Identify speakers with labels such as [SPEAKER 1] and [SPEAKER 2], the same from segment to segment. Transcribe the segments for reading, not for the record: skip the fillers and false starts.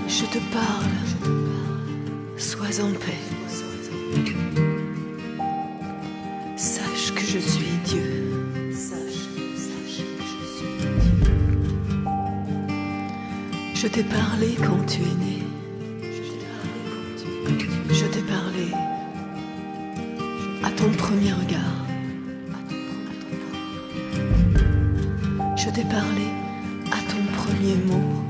[SPEAKER 1] Je te parle, sois en paix. Sache que je suis Dieu. Sache que je suis Dieu. Je t'ai parlé quand tu es né. Je t'ai parlé à ton premier regard. Je t'ai parlé à ton premier mot.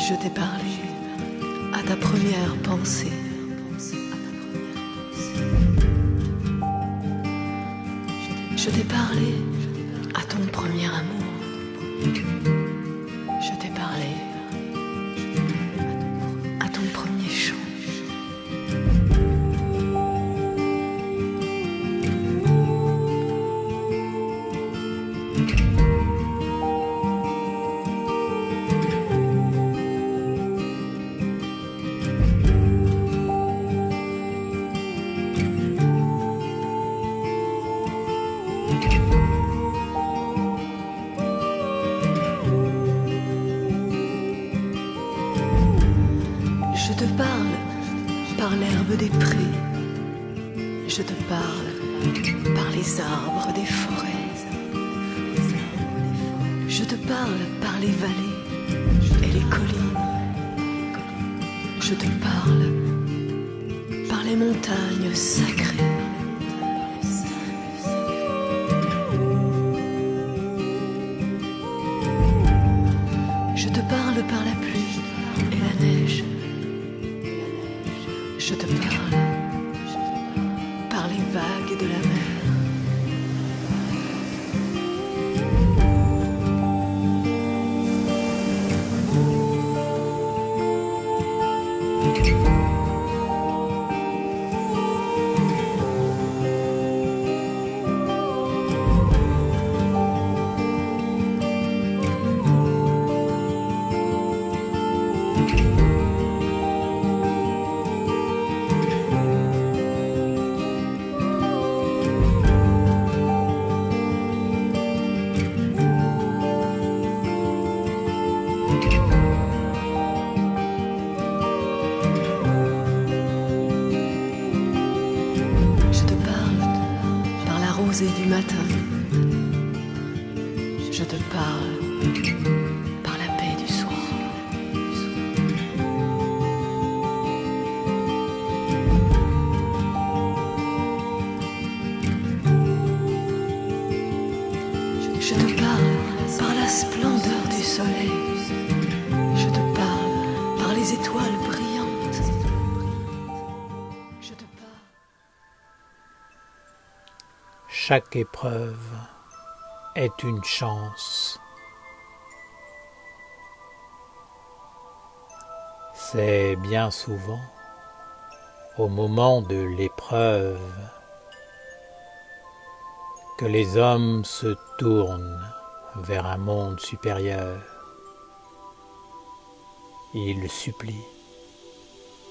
[SPEAKER 1] Je t'ai parlé à ta première pensée. Je t'ai parlé à ton premier amour. Je t'ai parlé à ton premier chant. Je te parle par l'herbe des prés. Je te parle par les arbres des forêts. Je te parle par les vallées et les collines. Je te parle par les montagnes sacrées. Je te parle par la pluie et la neige. Je te parle par les vagues de la mer. Et du matin, je te parle par la paix du soir. Je te parle par la splendeur du soleil. Je te parle par les étoiles brillantes. Je te parle.
[SPEAKER 2] Chaque épreuve est une chance. C'est bien souvent au moment de l'épreuve que les hommes se tournent vers un monde supérieur. Ils supplient,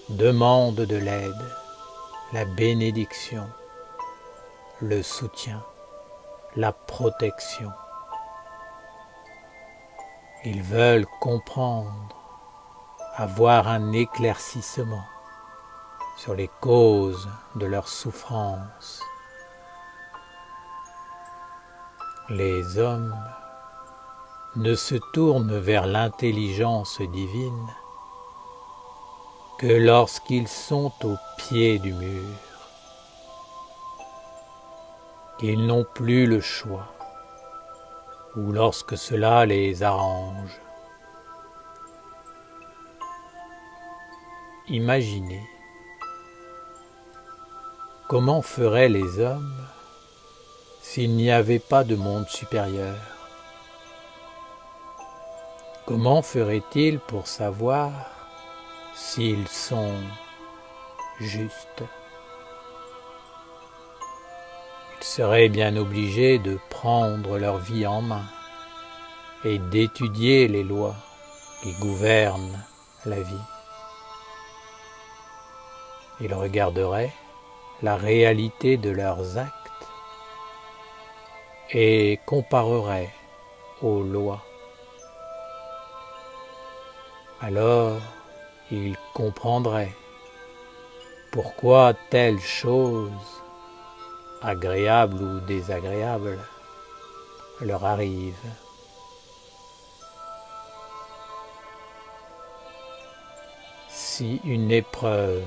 [SPEAKER 2] demandent de l'aide, la bénédiction, le soutien, la protection. Ils veulent comprendre, avoir un éclaircissement sur les causes de leur souffrance. Les hommes ne se tournent vers l'intelligence divine que lorsqu'ils sont au pied du mur, qu'ils n'ont plus le choix, ou lorsque cela les arrange. Imaginez comment feraient les hommes s'il n'y avait pas de monde supérieur. Comment feraient-ils pour savoir s'ils sont justes? Ils seraient bien obligés de prendre leur vie en main et d'étudier les lois qui gouvernent la vie. Ils regarderaient la réalité de leurs actes et compareraient aux lois Alors il comprendrait pourquoi telle chose, agréable ou désagréable, leur arrive. Si une épreuve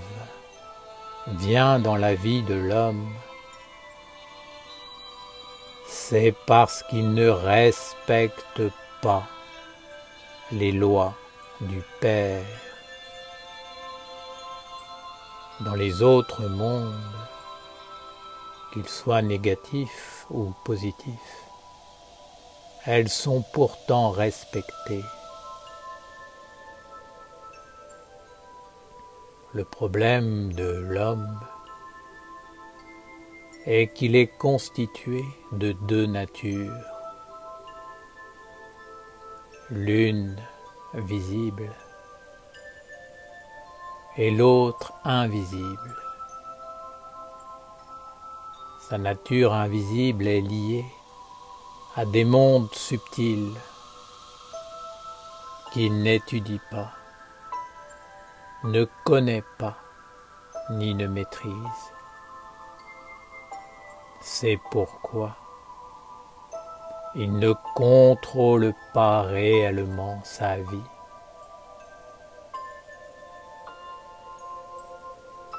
[SPEAKER 2] vient dans la vie de l'homme, c'est parce qu'il ne respecte pas les lois du Père. Dans les autres mondes, qu'ils soient négatifs ou positifs, elles sont pourtant respectées. Le problème de l'homme est qu'il est constitué de deux natures, l'une visible et l'autre invisible. Sa nature invisible est liée à des mondes subtils qu'il n'étudie pas, ne connaît pas ni ne maîtrise. C'est pourquoi il ne contrôle pas réellement sa vie.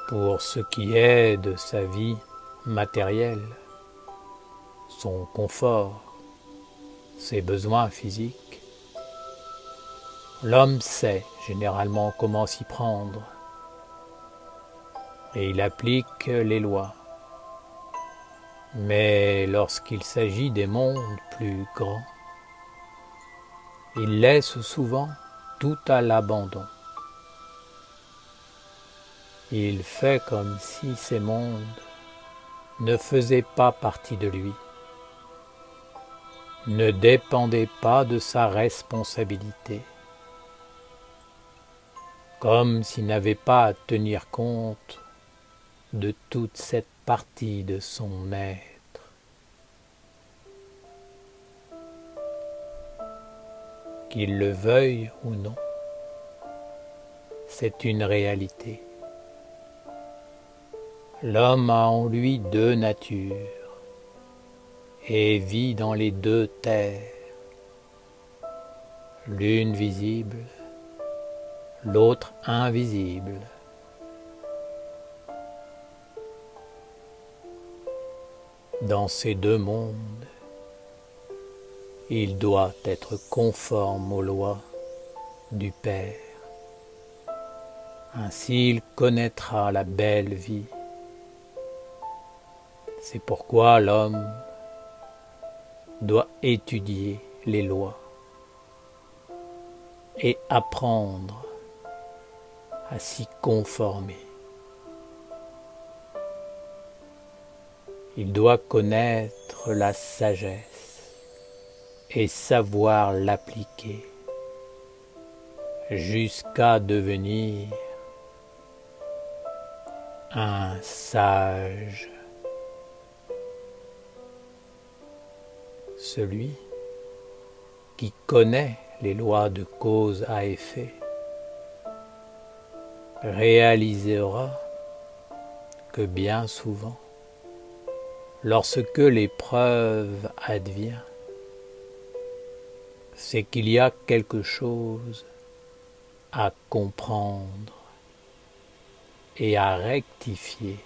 [SPEAKER 2] Pour ce qui est de sa vie matérielle, son confort, ses besoins physiques, l'homme sait généralement comment s'y prendre et il applique les lois. Mais lorsqu'il s'agit des mondes plus grands, il laisse souvent tout à l'abandon. Il fait comme si ces mondes ne faisaient pas partie de lui, ne dépendaient pas de sa responsabilité, comme s'il n'avait pas à tenir compte de toute cette partie de son être. Qu'il le veuille ou non, c'est une réalité. L'homme a en lui deux natures et vit dans les deux terres, l'une visible, l'autre invisible. Dans ces deux mondes, il doit être conforme aux lois du Père. Ainsi il connaîtra la belle vie. C'est pourquoi l'homme doit étudier les lois et apprendre à s'y conformer. Il doit connaître la sagesse et savoir l'appliquer jusqu'à devenir un sage. Celui qui connaît les lois de cause à effet réalisera que bien souvent, lorsque l'épreuve advient, c'est qu'il y a quelque chose à comprendre et à rectifier.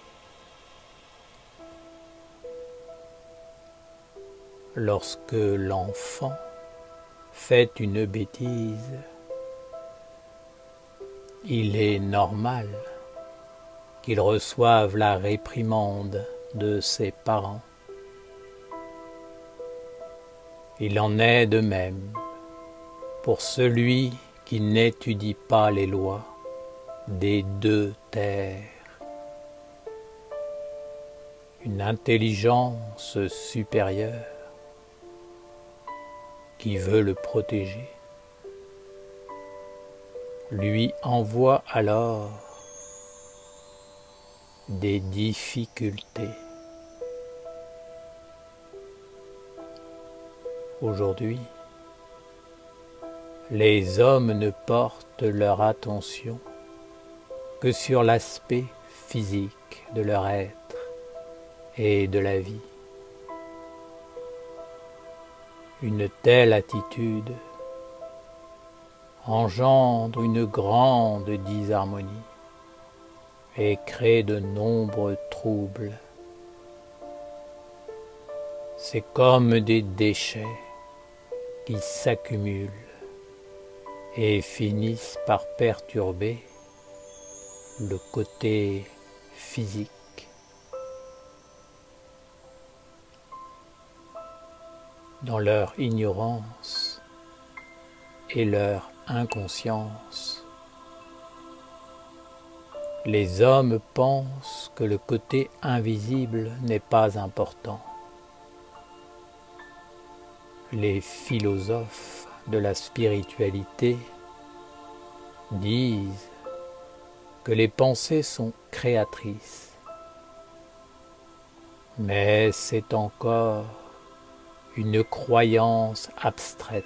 [SPEAKER 2] Lorsque l'enfant fait une bêtise, il est normal qu'il reçoive la réprimande de ses parents. Il en est de même pour celui qui n'étudie pas les lois des deux terres. Une intelligence supérieure qui veut le protéger lui envoie alors des difficultés. Aujourd'hui, les hommes ne portent leur attention que sur l'aspect physique de leur être et de la vie. Une telle attitude engendre une grande disharmonie et crée de nombreux troubles. C'est comme des déchets qui s'accumulent et finissent par perturber le côté physique. Dans leur ignorance et leur inconscience, les hommes pensent que le côté invisible n'est pas important. Les philosophes de la spiritualité disent que les pensées sont créatrices, mais c'est encore une croyance abstraite,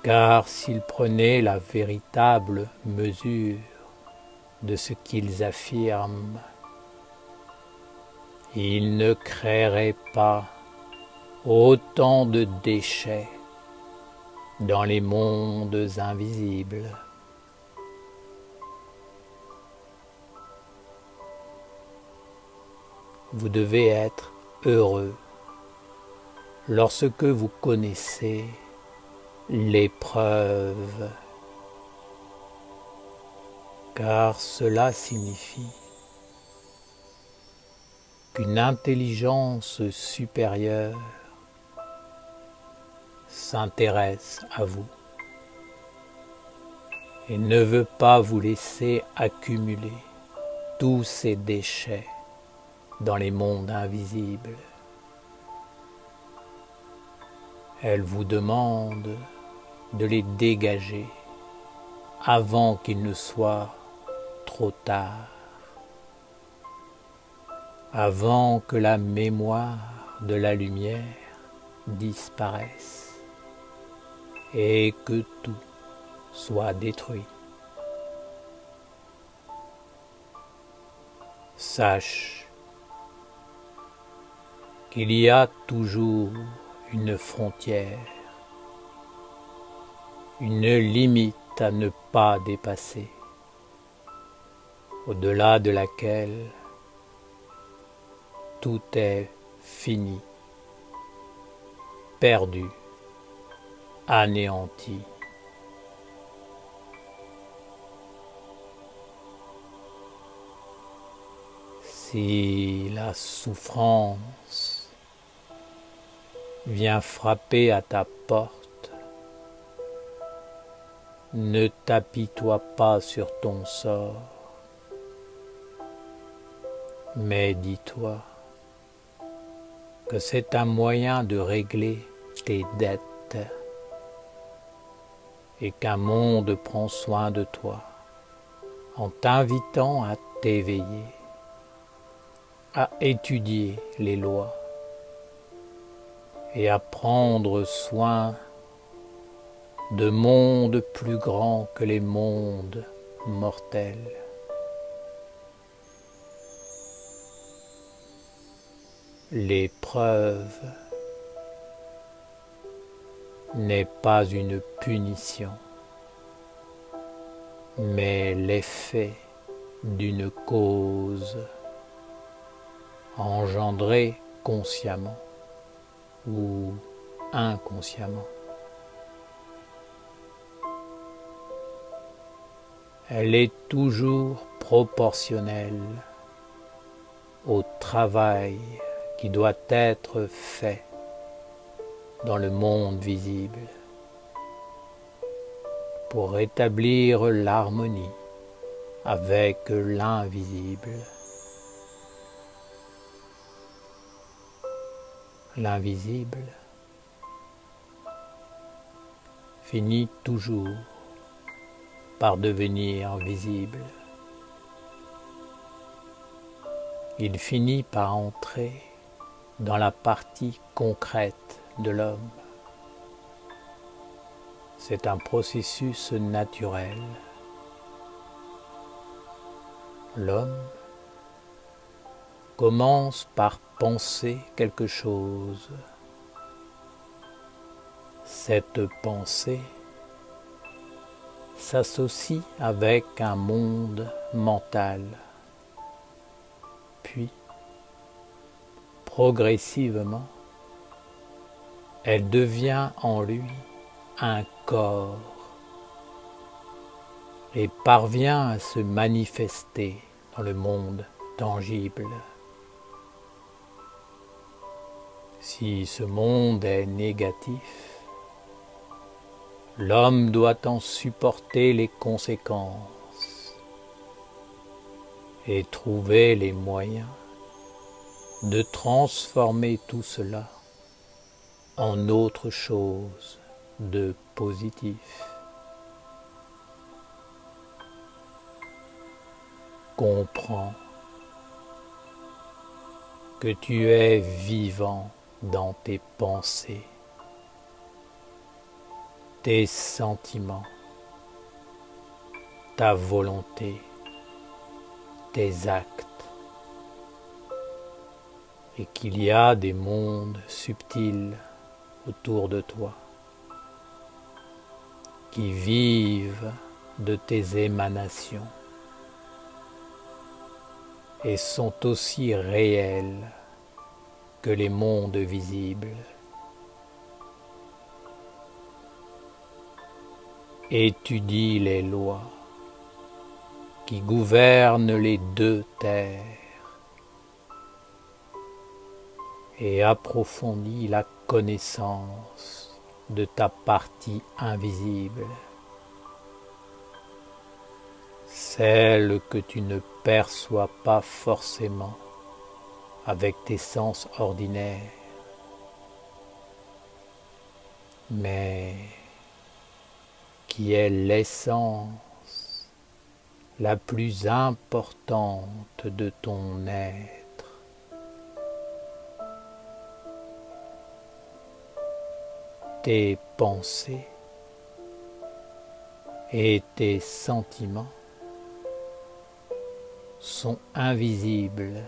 [SPEAKER 2] car s'ils prenaient la véritable mesure de ce qu'ils affirment, ils ne créeraient pas autant de déchets dans les mondes invisibles. Vous devez être heureux lorsque vous connaissez l'épreuve, car cela signifie qu'une intelligence supérieure s'intéresse à vous et ne veut pas vous laisser accumuler tous ces déchets dans les mondes invisibles. Elle vous demande de les dégager avant qu'il ne soit trop tard, avant que la mémoire de la lumière disparaisse et que tout soit détruit. Sache qu'il y a toujours une frontière, une limite à ne pas dépasser, au-delà de laquelle tout est fini, perdu, anéanti. Si la souffrance vient frapper à ta porte, ne t'apitoie pas sur ton sort, mais dis-toi que c'est un moyen de régler tes dettes et qu'un monde prend soin de toi en t'invitant à t'éveiller, à étudier les lois et à prendre soin de mondes plus grands que les mondes mortels. L'épreuve n'est pas une punition, mais l'effet d'une cause engendrée consciemment ou inconsciemment. Elle est toujours proportionnelle au travail qui doit être fait dans le monde visible pour rétablir l'harmonie avec l'invisible. L'invisible finit toujours par devenir visible. Il finit par entrer dans la partie concrète de l'homme C'est un processus naturel. L'homme commence par penser quelque chose. Cette pensée s'associe avec un monde mental, puis progressivement, elle devient en lui un corps et parvient à se manifester dans le monde tangible. Si ce monde est négatif, l'homme doit en supporter les conséquences et trouver les moyens de transformer tout cela en autre chose de positif. Comprends que tu es vivant dans tes pensées, tes sentiments, ta volonté, tes actes, et qu'il y a des mondes subtils autour de toi qui vivent de tes émanations et sont aussi réels que les mondes visibles. Étudie les lois qui gouvernent les deux terres et approfondis la connaissance de ta partie invisible, celle que tu ne perçois pas forcément avec tes sens ordinaires, mais qui est l'essence la plus importante de ton être. Tes pensées et tes sentiments sont invisibles,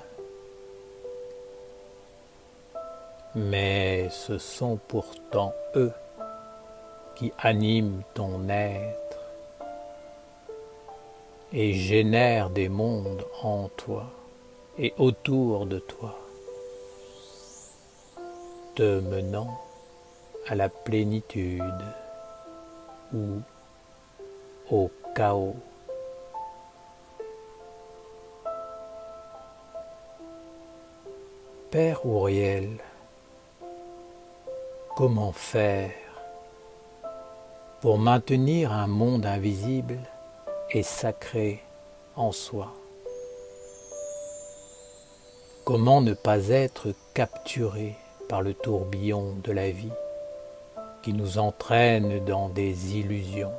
[SPEAKER 2] mais ce sont pourtant eux qui animent ton être et génèrent des mondes en toi et autour de toi, te menant à la plénitude ou au chaos. Père Ouriel, comment faire pour maintenir un monde invisible et sacré en soi? Comment ne pas être capturé par le tourbillon de la vie qui nous entraîne dans des illusions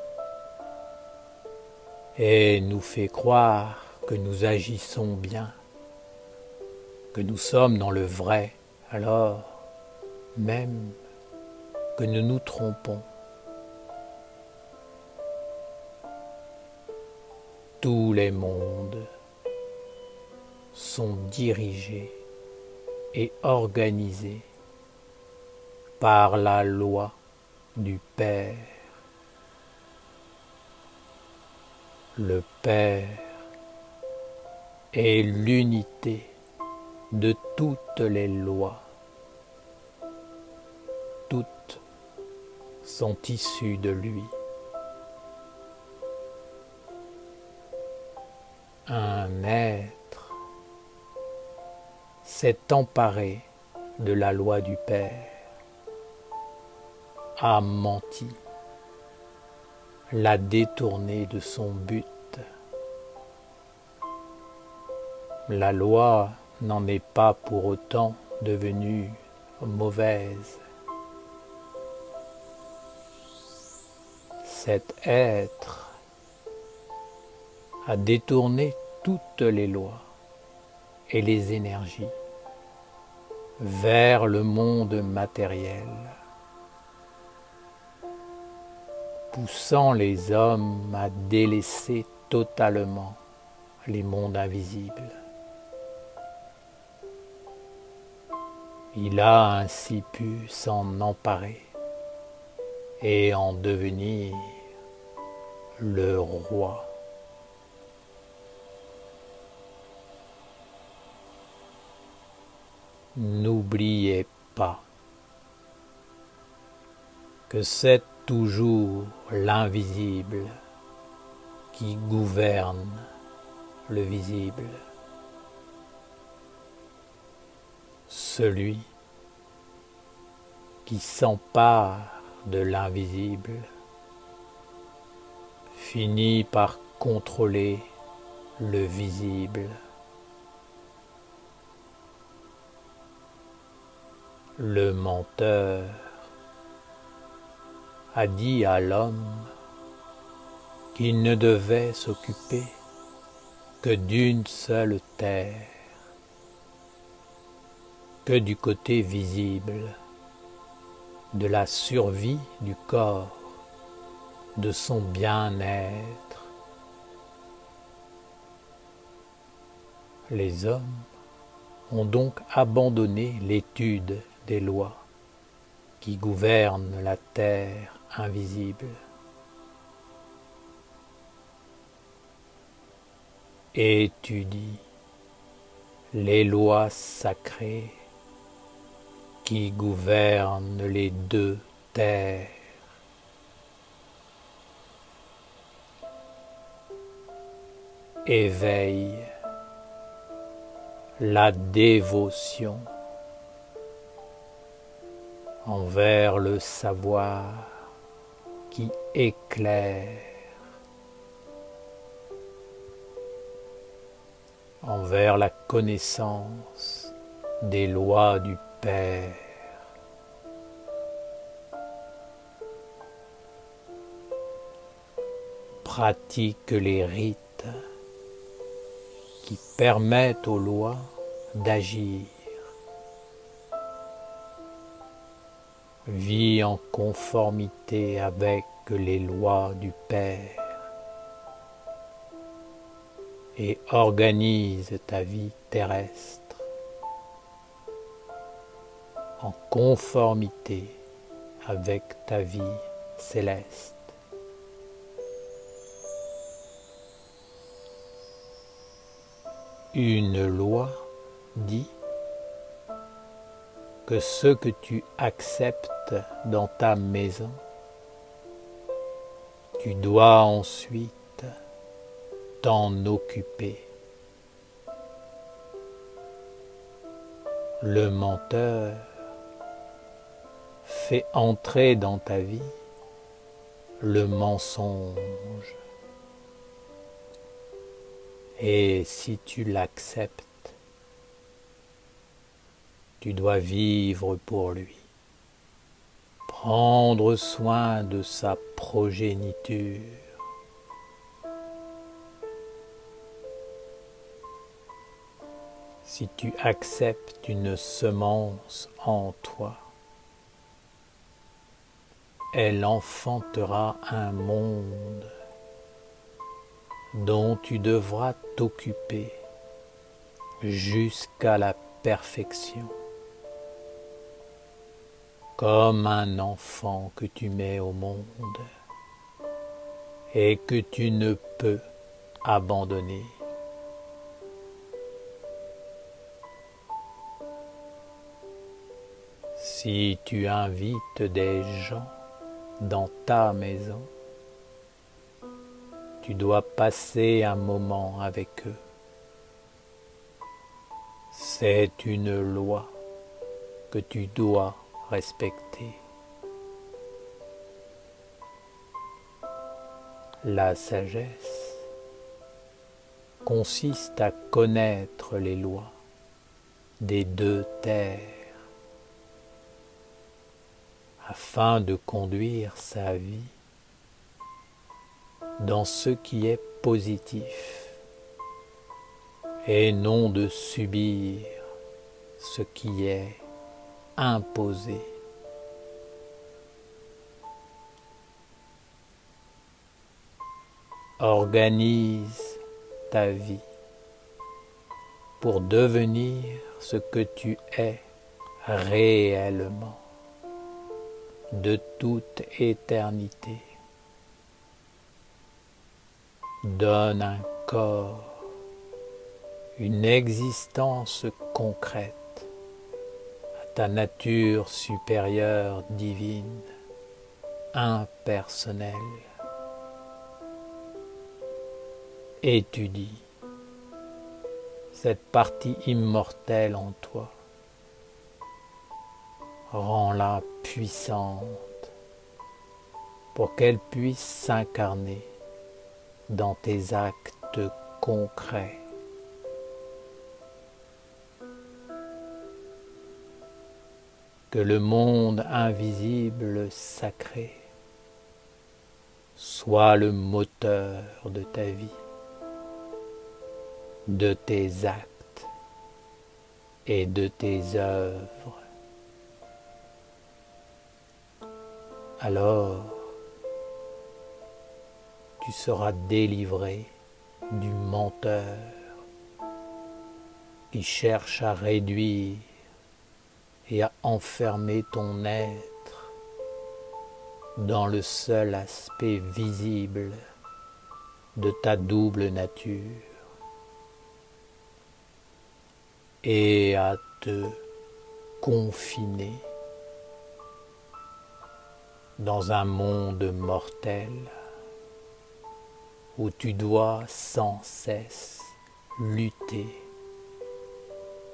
[SPEAKER 2] et nous fait croire que nous agissons bien, que nous sommes dans le vrai, alors même que nous nous trompons. Tous les mondes sont dirigés et organisés par la loi du Père. Le Père est l'unité de toutes les lois. Toutes sont issues de lui. Un être s'est emparé de la loi du Père, a menti, l'a détourné de son but. La loi n'en est pas pour autant devenue mauvaise. Cet être a détourné toutes les lois et les énergies vers le monde matériel poussant les hommes à délaisser totalement les mondes invisibles. Il a ainsi pu s'en emparer et en devenir le roi. N'oubliez pas que c'est toujours l'invisible qui gouverne le visible. Celui qui s'empare de l'invisible finit par contrôler le visible. Le menteur a dit à l'homme qu'il ne devait s'occuper que d'une seule terre, que du côté visible, de la survie du corps, de son bien-être. Les hommes ont donc abandonné l'étude des lois qui gouvernent la terre invisible. Étudie les lois sacrées qui gouvernent les deux terres. Éveille la dévotion envers le savoir qui éclaire, envers la connaissance des lois du Père. Pratique les rites qui permettent aux lois d'agir. Vis en conformité avec les lois du Père et organise ta vie terrestre en conformité avec ta vie céleste. Une loi dit que ce que tu acceptes dans ta maison, tu dois ensuite t'en occuper. Le menteur fait entrer dans ta vie le mensonge. Et si tu l'acceptes, tu dois vivre pour lui, prendre soin de sa progéniture. Si tu acceptes une semence en toi, elle enfantera un monde dont tu devras t'occuper jusqu'à la perfection, comme un enfant que tu mets au monde et que tu ne peux abandonner. Si tu invites des gens dans ta maison, tu dois passer un moment avec eux. C'est une loi que tu dois respecter. La sagesse consiste à connaître les lois des deux terres afin de conduire sa vie dans ce qui est positif et non de subir ce qui est imposé. Organise ta vie pour devenir ce que tu es réellement de toute éternité. Donne un corps, une existence concrète à ta nature supérieure divine, impersonnelle. Étudie cette partie immortelle en toi. Rends-la puissante pour qu'elle puisse s'incarner dans tes actes concrets. Que le monde invisible sacré soit le moteur de ta vie, de tes actes et de tes œuvres. Alors, tu seras délivré du menteur qui cherche à réduire et à enfermer ton être dans le seul aspect visible de ta double nature et à te confiner dans un monde mortel où tu dois sans cesse lutter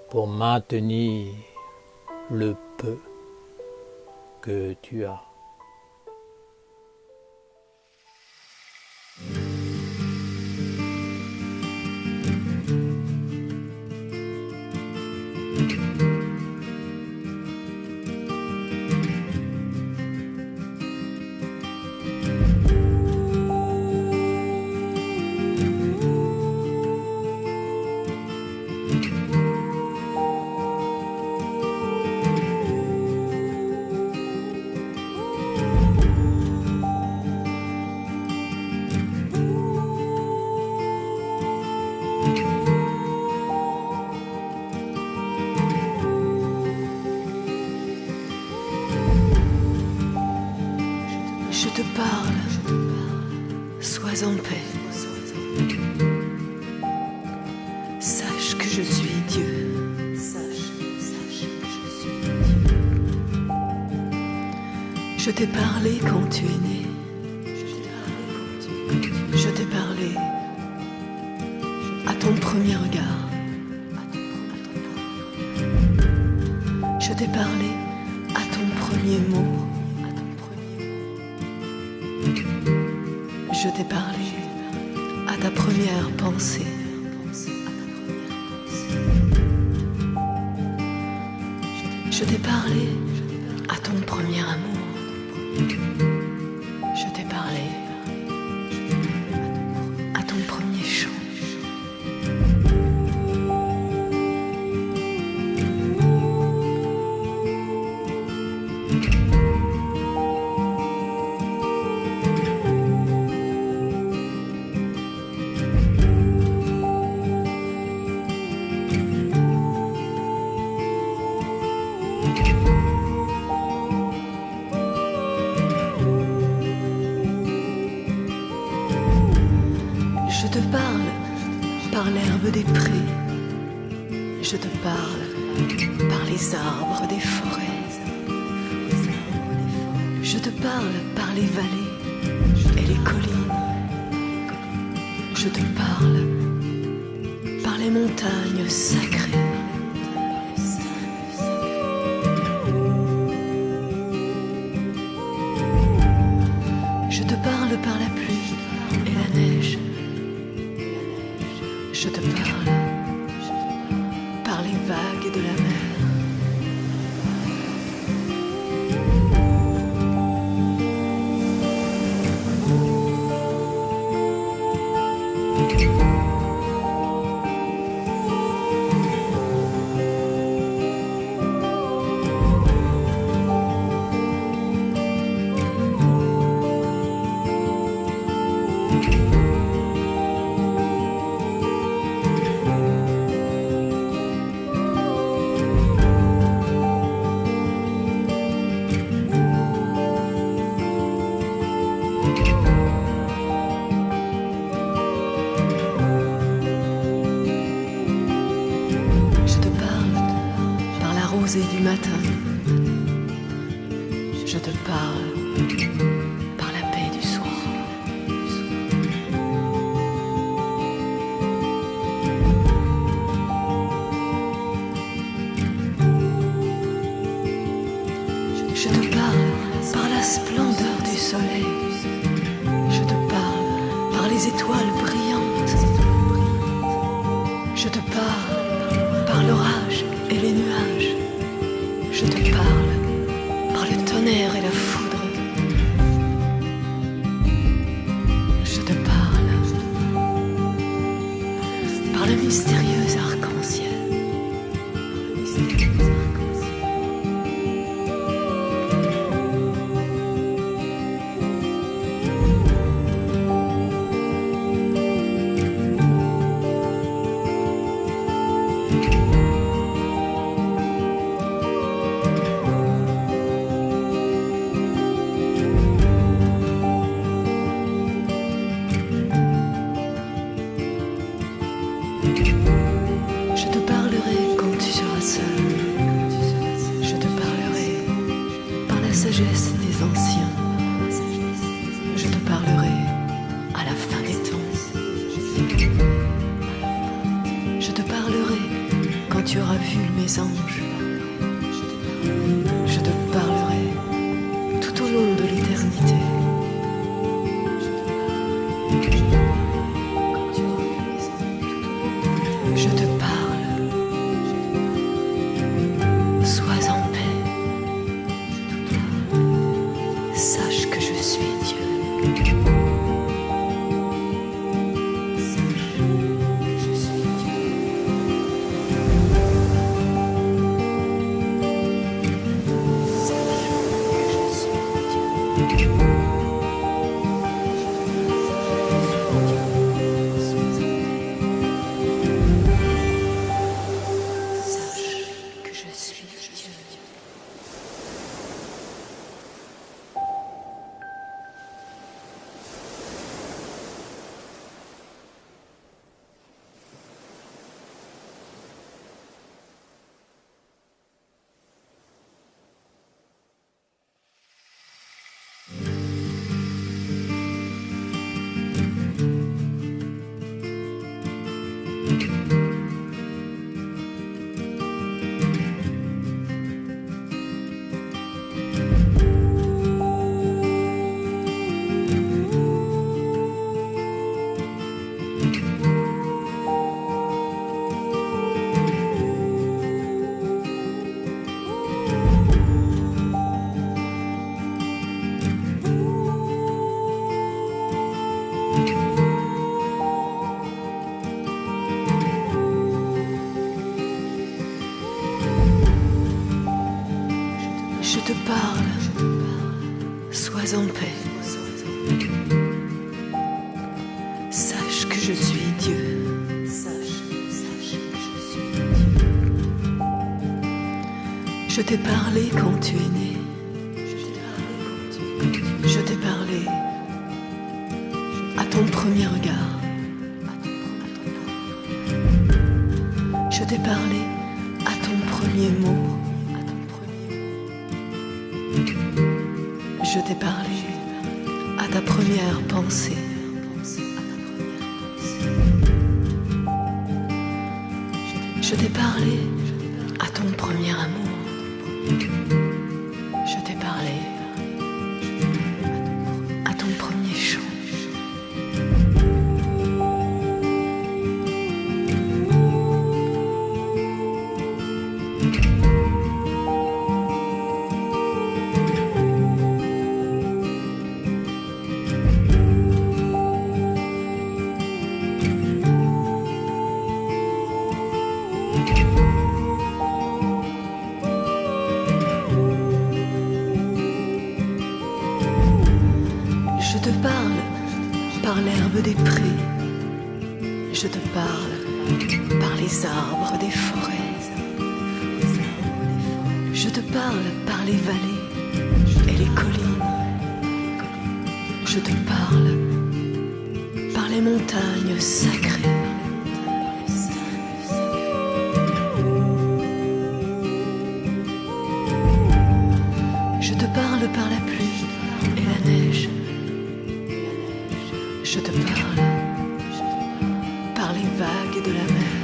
[SPEAKER 2] pour maintenir le peu que tu as.
[SPEAKER 1] Je te parle, sois en paix. Sache que je suis Dieu. Sache que je suis Dieu. Je t'ai parlé quand tu es né. Je t'ai parlé à ton premier regard. Je t'ai parlé à ton premier mot. Je t'ai parlé à ta première pensée. Je t'ai parlé à ton premier amour. Je t'ai parlé à ton premier chant. Je te parle par l'herbe des prés. Je te parle par les arbres des forêts. Je te parle par les vallées et les collines. Je te parle par les montagnes sacrées. Je te parle par la pluie et la neige. Je te parle par les vagues de la mer. Je te parle par la rosée du matin. Je te parle par la paix du soir. Je te parle par la splendeur du soleil. Je te parle par les étoiles brillantes. Je te parle par l'orage et les nuages. Je te parle par le tonnerre et la foudre. Je te parle par le mystérieux arc-en-ciel. Je te parlerai quand tu seras seul. Je te parlerai par la sagesse des anciens. Je te parlerai à la fin des temps. Je te parlerai quand tu auras vu mes anges. Je te parlerai tout au long de l'éternité. Je te parle, sois en paix, sache que je suis Dieu. Sache que je suis Dieu. Sache que je suis Dieu. Je te parle, sois en paix. Sache que je suis Dieu. Sache que je suis Dieu. Je t'ai parlé quand tu es né. Je t'ai parlé à ton premier regard. Je t'ai parlé à ton premier mot. Je t'ai parlé à ta première pensée. Je t'ai parlé à ton premier amour. Je t'ai parlé à ton premier chant. Je te parle par l'herbe des prés. Je te parle par les arbres des forêts. Je te parle par les vallées et les collines. Je te parle par les montagnes sacrées. Je te parle par la pluie et la neige. Je te parle par les vagues de la mer.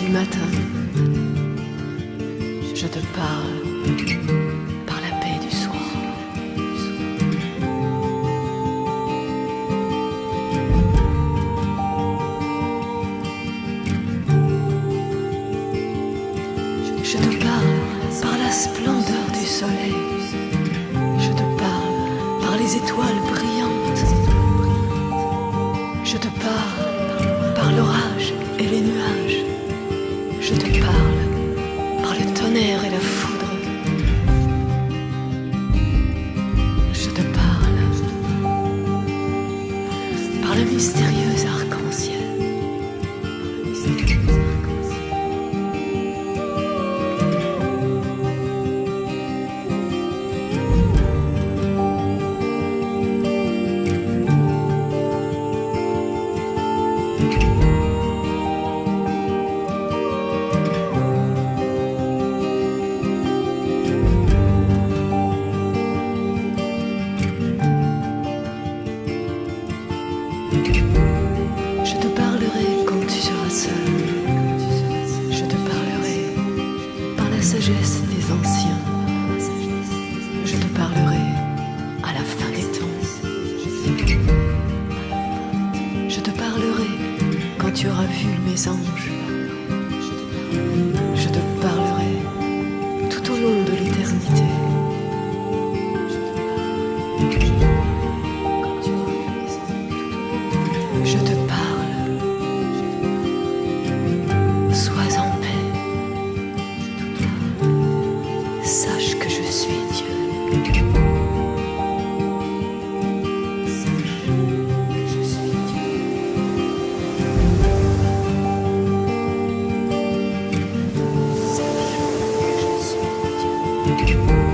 [SPEAKER 1] Du matin, je te parle par la paix du soir. Je te parle par la splendeur du soleil. Je te parle par les étoiles brillantes. Je te parle par l'orage et les nuages. Je te parle par le tonnerre et la foudre. Je te parle par le mystérieux arc-en-ciel. Je te parlerai quand tu seras seul. Je te parlerai par la sagesse des anciens. Je te parlerai à la fin des temps. Je te parlerai quand tu auras vu mes anges. Je te parlerai tout au long de l'éternité. Je te parle, sois en paix, sache que je suis Dieu. Sache que je suis Dieu. Sache que je suis Dieu.